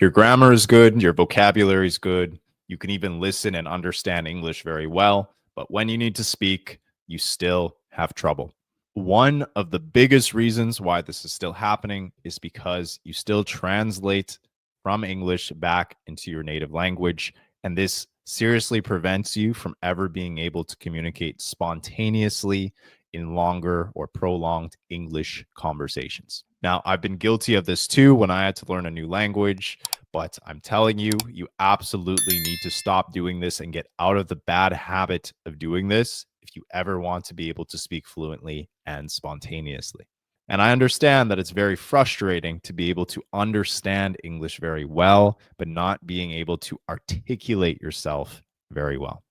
Your grammar is good, your vocabulary is good. You can even listen and understand English very well, but when you need to speak, you still have trouble. One of the biggest reasons why this is still happening is because you still translate from English back into your native language, and this seriously prevents you from ever being able to communicate spontaneously in longer or prolonged English conversations. Now, I've been guilty of this too when I had to learn a new language, but I'm telling you, you absolutely need to stop doing this and get out of the bad habit of doing this if you ever want to be able to speak fluently and spontaneously. And I understand that it's very frustrating to be able to understand English very well, but not being able to articulate yourself very well.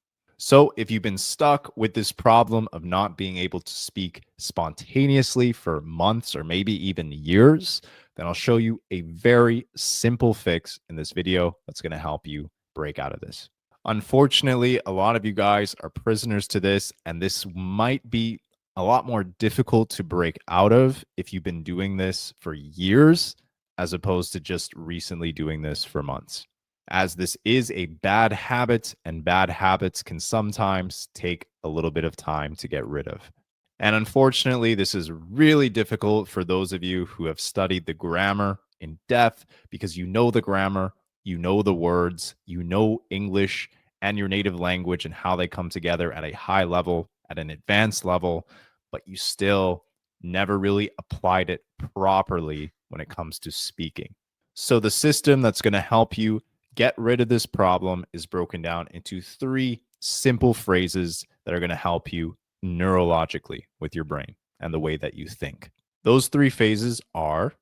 So, if you've been stuck with this problem of not being able to speak spontaneously for months or maybe even years, then I'll show you a very simple fix in this video that's going to help you break out of this. Unfortunately, a lot of you guys are prisoners to this, and this might be a lot more difficult to break out of if you've been doing this for years as opposed to just recently doing this for months, as this is a bad habit, and bad habits can sometimes take a little bit of time to get rid of. And unfortunately, this is really difficult for those of you who have studied the grammar in depth, because you know the grammar, you know the words, you know English and your native language and how they come together at a high level, at an advanced level, but you still never really applied it properly when it comes to speaking. So the system that's going to help you get rid of this problem is broken down into 3 simple phrases that are going to help you neurologically with your brain and the way that you think. Those 3 phases are: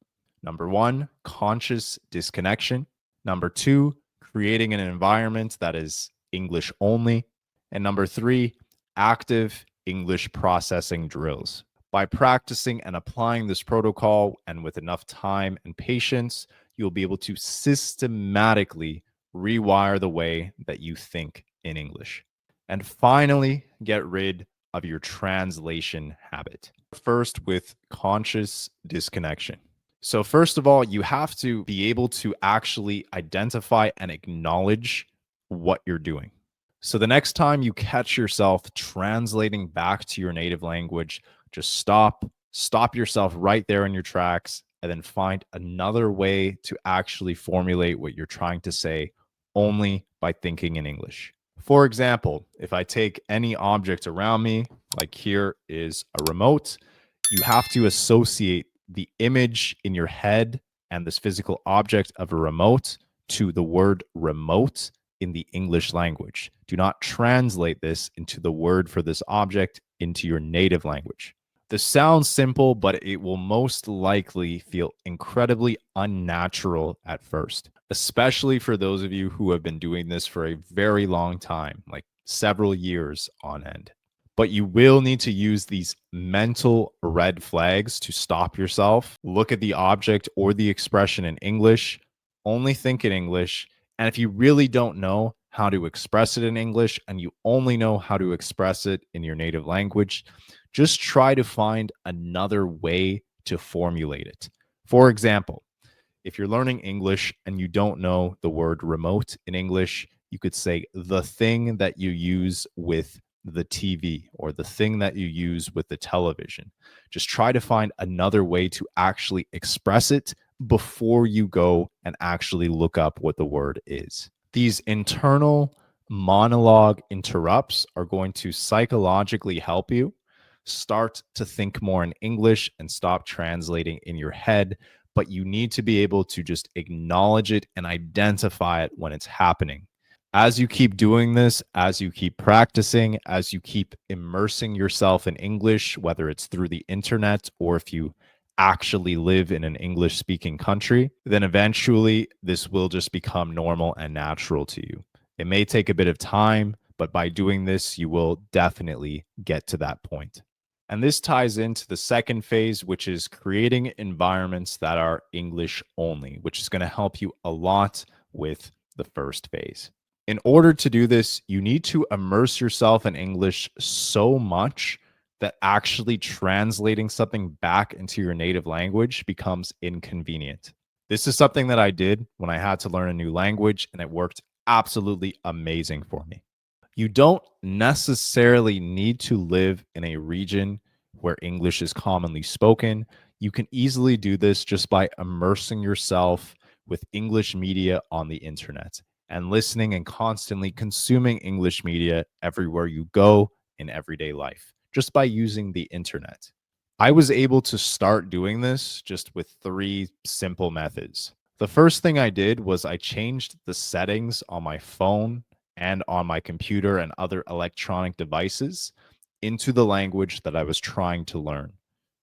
number 1, conscious disconnection; number 2, creating an environment that is English only; and number 3, active English processing drills. By practicing and applying this protocol, and with enough time and patience, you'll be able to systematically rewire the way that you think in English. And finally, get rid of your translation habit. First, with conscious disconnection. So, first of all, you have to be able to actually identify and acknowledge what you're doing. So, the next time you catch yourself translating back to your native language, just stop yourself right there in your tracks, and then find another way to actually formulate what you're trying to say only by thinking in English. For example, if I take any object around me, like here is a remote, you have to associate the image in your head and this physical object of a remote to the word remote in the English language. Do not translate this into the word for this object into your native language. This sounds simple, but it will most likely feel incredibly unnatural at first, especially for those of you who have been doing this for a very long time, like several years on end. But you will need to use these mental red flags to stop yourself. Look at the object or the expression in English, only think in English. And if you really don't know how to express it in English and you only know how to express it in your native language, just try to find another way to formulate it. For example, if you're learning English and you don't know the word remote in English, you could say the thing that you use with the TV or the thing that you use with the television. Just try to find another way to actually express it before you go and actually look up what the word is. These internal monologue interrupts are going to psychologically help you start to think more in English and stop translating in your head. But you need to be able to just acknowledge it and identify it when it's happening. As you keep doing this, as you keep practicing, as you keep immersing yourself in English, whether it's through the internet or if you actually live in an English speaking country, then eventually this will just become normal and natural to you. It may take a bit of time, but by doing this, you will definitely get to that point. And this ties into the second phase, which is creating environments that are English only, which is going to help you a lot with the first phase. In order to do this, you need to immerse yourself in English so much that actually translating something back into your native language becomes inconvenient. This is something that I did when I had to learn a new language, and it worked absolutely amazing for me. You don't necessarily need to live in a region where English is commonly spoken. You can easily do this just by immersing yourself with English media on the internet and listening and constantly consuming English media everywhere you go in everyday life, just by using the internet. I was able to start doing this just with three simple methods. The first thing I did was I changed the settings on my phone and on my computer and other electronic devices into the language that I was trying to learn.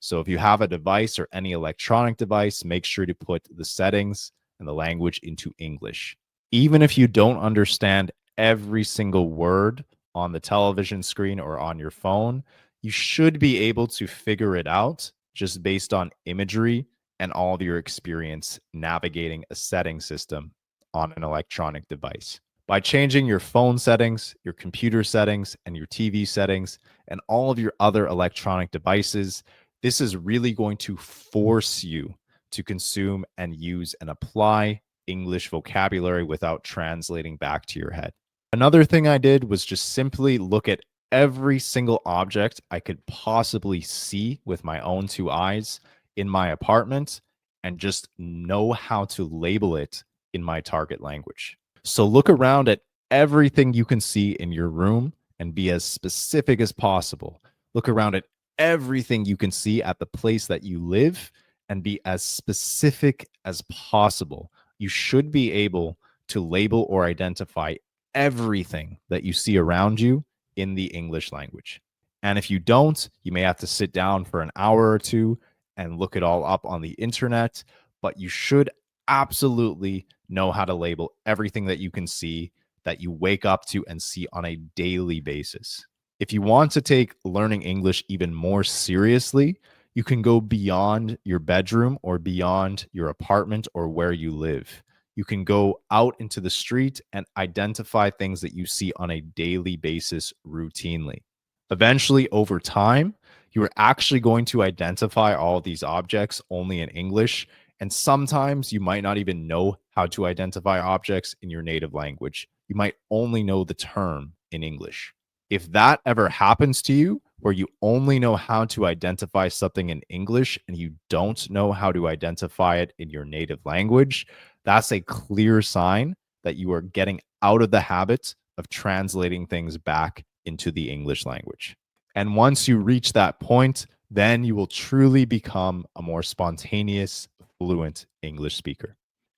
So if you have a device or any electronic device, make sure to put the settings and the language into English. Even if you don't understand every single word on the television screen or on your phone, you should be able to figure it out just based on imagery and all of your experience navigating a setting system on an electronic device. By changing your phone settings, your computer settings, and your TV settings, and all of your other electronic devices, this is really going to force you to consume and use and apply English vocabulary without translating back to your head. Another thing I did was just simply look at every single object I could possibly see with my own two eyes in my apartment and just know how to label it in my target language. So look around at everything you can see in your room and be as specific as possible. Look around at everything you can see at the place that you live and be as specific as possible. You should be able to label or identify everything that you see around you in the English language. And if you don't, you may have to sit down for an hour or two and look it all up on the internet, but you should absolutely know how to label everything that you can see, that you wake up to and see on a daily basis. If you want to take learning English even more seriously, you can go beyond your bedroom or beyond your apartment or where you live. You can go out into the street and identify things that you see on a daily basis routinely. Eventually, over time, you are actually going to identify all these objects only in English. And sometimes you might not even know how to identify objects in your native language. You might only know the term in English. If that ever happens to you, where you only know how to identify something in English and you don't know how to identify it in your native language, that's a clear sign that you are getting out of the habit of translating things back into the English language. And once you reach that point, then you will truly become a more spontaneous, fluent English speaker.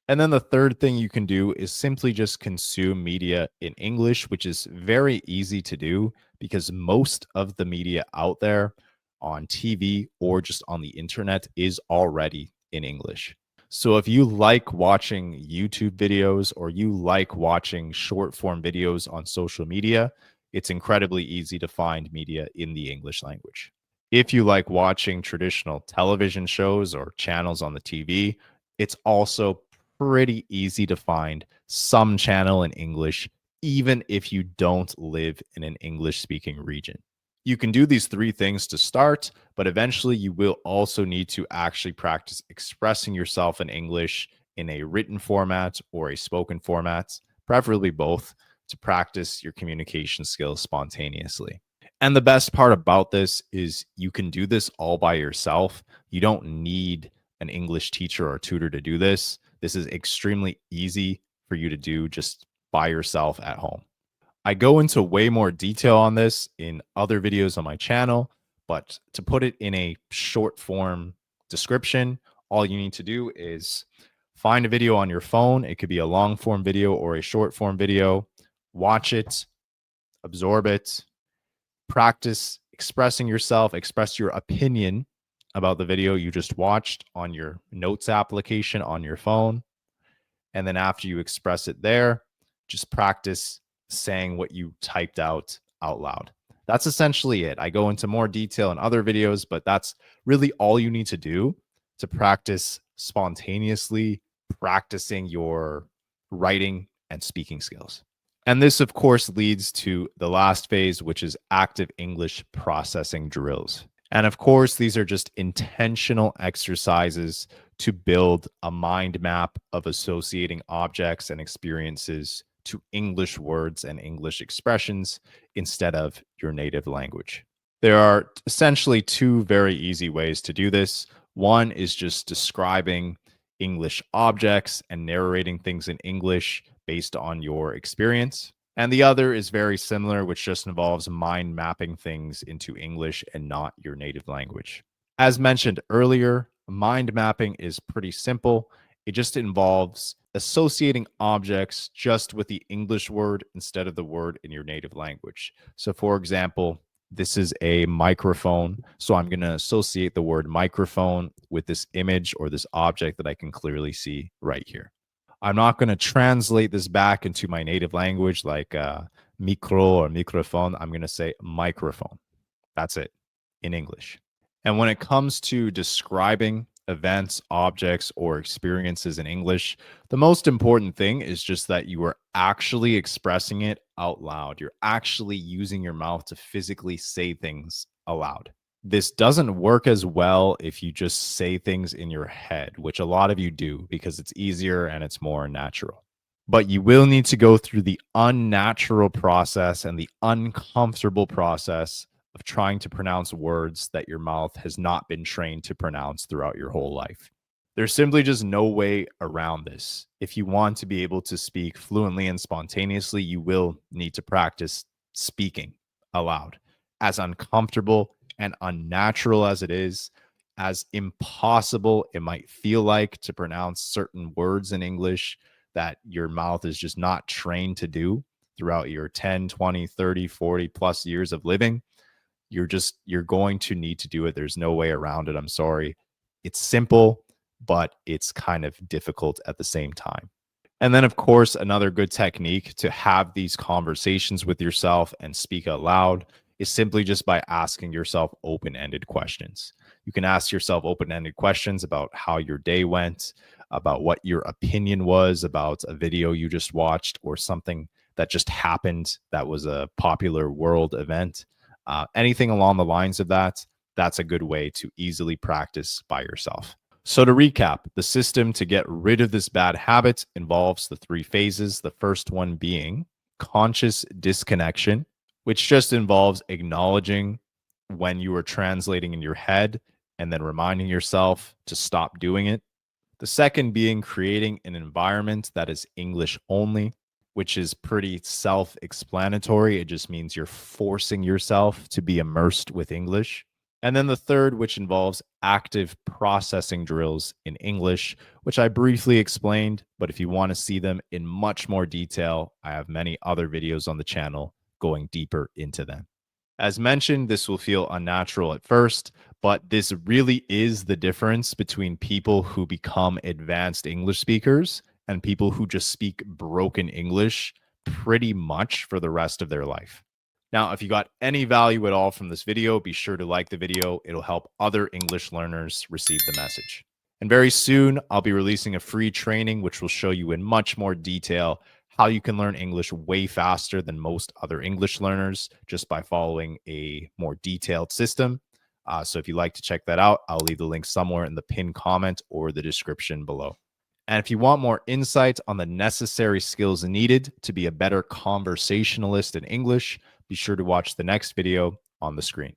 And then the third thing you can do is simply just consume media in English, which is very easy to do because most of the media out there on TV or just on the internet is already in English. So if you like watching YouTube videos or you like watching short form videos on social media, it's incredibly easy to find media in the English language. If you like watching traditional television shows or channels on the TV, it's also pretty easy to find some channel in English, even if you don't live in an English speaking region. You can do these three things to start, but eventually you will also need to actually practice expressing yourself in English in a written format or a spoken format, preferably both, to practice your communication skills spontaneously. And the best part about this is you can do this all by yourself. You don't need an English teacher or tutor to do this. This is extremely easy for you to do just by yourself at home. I go into way more detail on this in other videos on my channel, but to put it in a short form description, all you need to do is find a video on your phone. It could be a long form video or a short form video. Watch it, absorb it, practice expressing yourself, express your opinion about the video you just watched on your notes application on your phone. And then after you express it there, just practice saying what you typed out loud. That's essentially it. I go into more detail in other videos, but that's really all you need to do to practice spontaneously practicing your writing and speaking skills. And this, of course, leads to the last phase, which is active English processing drills. And of course, these are just intentional exercises to build a mind map of associating objects and experiences to English words and English expressions instead of your native language. There are essentially two very easy ways to do this. One is just describing English objects and narrating things in English based on your experience. And the other is very similar, which just involves mind mapping things into English and not your native language. As mentioned earlier, mind mapping is pretty simple. It just involves associating objects just with the English word instead of the word in your native language. So, for example, this is a microphone. So, I'm going to associate the word microphone with this image or this object that I can clearly see right here. I'm not going to translate this back into my native language like micro or microphone. I'm going to say microphone. That's it in English. And when it comes to describing events, objects, or experiences in English, the most important thing is just that you are actually expressing it out loud. You're actually using your mouth to physically say things aloud. This doesn't work as well if you just say things in your head, which a lot of you do because it's easier and it's more natural. But you will need to go through the unnatural process and the uncomfortable process of trying to pronounce words that your mouth has not been trained to pronounce throughout your whole life. There's simply just no way around this. If you want to be able to speak fluently and spontaneously, you will need to practice speaking aloud. As uncomfortable and unnatural as it is, as impossible it might feel like to pronounce certain words in English that your mouth is just not trained to do throughout your 10, 20, 30, 40 plus years of living, you're going to need to do it. There's no way around it. I'm sorry. It's simple, but it's kind of difficult at the same time. And then, of course, another good technique to have these conversations with yourself and speak out loud is simply just by asking yourself open ended questions. You can ask yourself open ended questions about how your day went, about what your opinion was about a video you just watched or something that just happened that was a popular world event. Anything along the lines of that, that's a good way to easily practice by yourself. So, to recap, the system to get rid of this bad habit involves the three phases. The first one being conscious disconnection, which just involves acknowledging when you are translating in your head and then reminding yourself to stop doing it. The second being creating an environment that is English only, which is pretty self explanatory. It just means you're forcing yourself to be immersed with English. And then the third, which involves active processing drills in English, which I briefly explained. But if you want to see them in much more detail, I have many other videos on the channel going deeper into them. As mentioned, this will feel unnatural at first, but this really is the difference between people who become advanced English speakers and people who just speak broken English pretty much for the rest of their life. Now, if you got any value at all from this video, be sure to like the video. It'll help other English learners receive the message. And very soon, I'll be releasing a free training which will show you in much more detail how you can learn English way faster than most other English learners just by following a more detailed system. So if you'd like to check that out, I'll leave the link somewhere in the pinned comment or the description below. And if you want more insight on the necessary skills needed to be a better conversationalist in English, be sure to watch the next video on the screen.